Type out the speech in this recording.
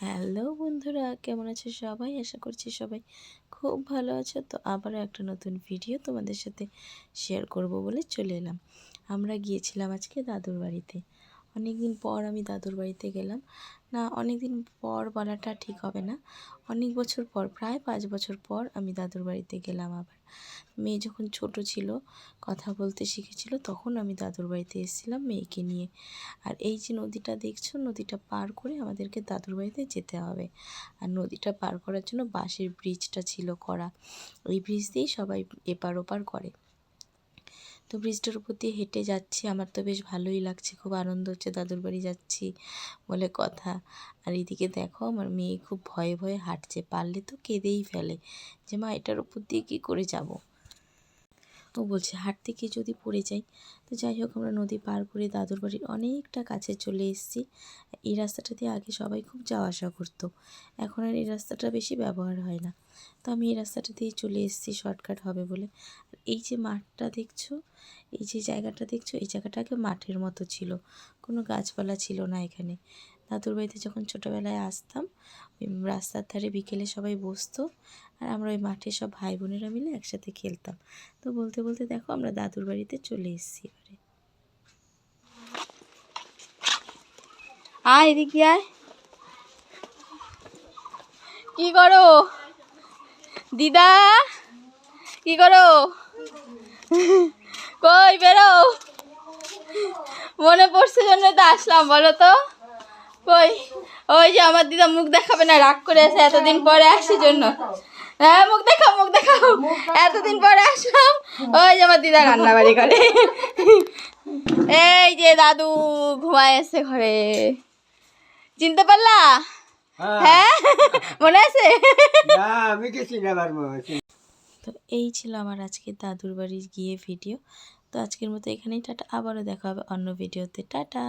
Hello বন্ধুরা, কেমন আছো সবাই? আশা করছি সবাই খুব ভালো আছো। তো আবারও একটা নতুন ভিডিও তোমাদের সাথে শেয়ার করব বলে চলে এলাম। আমরা গিয়েছিলাম আজকে দাদুর বাড়িতে। অনেক দিন পর আমি দাদুর বাড়িতে গেলাম। না, অনেক দিন পর বলাটা ঠিক হবে না, অনেক বছর পর, প্রায় 5 বছর পর আমি দাদুর বাড়িতে গেলাম আবার। মেয়ে যখন ছোট ছিল, কথা বলতে শিখেছিল, তখন আমি দাদুর বাড়িতে এসেছিলাম মেয়েকে নিয়ে। আর এই যে নদীটা দেখছো, নদীটা পার করে আমাদেরকে দাদুর বাড়িতে যেতে হবে। আর নদীটা পার করার জন্য বাঁশের ব্রিজটা ছিল করা, ওই ব্রিজ দিয়েই সবাই এপার ওপার করে। তো ব্রিজটার উপর দিয়ে হেঁটে যাচ্ছি, আমার তো বেশ ভালোই লাগছে, খুব আনন্দ হচ্ছে, দাদুর বাড়ি যাচ্ছি বলে কথা। আর এদিকে দেখো আমার মেয়ে খুব ভয়ে ভয়ে হাঁটছে, পারলে তো কেঁদেই ফেলে যে মা এটার উপর দিয়ে কী করে যাব। ও বলছে হাঁটতে গিয়ে যদি পড়ে যাই। তো যাই হোক, আমরা নদী পার করে দাদুর বাড়ির অনেকটা কাছে চলে এসেছি। এই রাস্তাটা দিয়ে আগে সবাই খুব যাওয়া আসা করতো, এখন আর এই রাস্তাটা বেশি ব্যবহার হয় না। তো আমি এই রাস্তাটা দিয়ে চলে এসেছি শর্টকাট হবে বলে। আর এই যে মাঠটা দেখছো, এই যে জায়গাটা দেখছো, এই জায়গাটা আগে মাঠের মতো ছিল, কোনো গাছপালা ছিল না এখানে। দাদুর বাড়িতে যখন ছোটোবেলায় আসতাম, ওই রাস্তার ধারে বিকেলে সবাই বসতো, আর আমরা ওই মাঠে সব ভাই বোনেরা মিলে একসাথে খেলতাম। তো বলতে বলতে দেখো আমরা দাদুর বাড়িতে চলে এসেছি এবারে। আয় এদিকে আয়। কি করো দিদা, কি করো? কই বেরো, মনে পড়ছে জন্য তো আসলাম, বলো তো। কই ওই যে আমার দিদা মুখ দেখাবে না, রাগ করে আছে, এতদিন পরে আসছে জন্য। হ্যাঁ মুখ দেখাও, মুখ দেখাও, এতদিন পরে আসলাম। ওই যে আমার দিদা রান্না বাড়ি করে। এই যে দাদু ঘুমায় আছে ঘরে, চিনতে পারলা? হ্যাঁ মনে আছে? তো এই ছিল আমার আজকে দাদুর বাড়ি গিয়ে ভিডিও। তো আজকের মতো এখানেই টাটা, আবারও দেখা হবে অন্য ভিডিওতে। টাটা।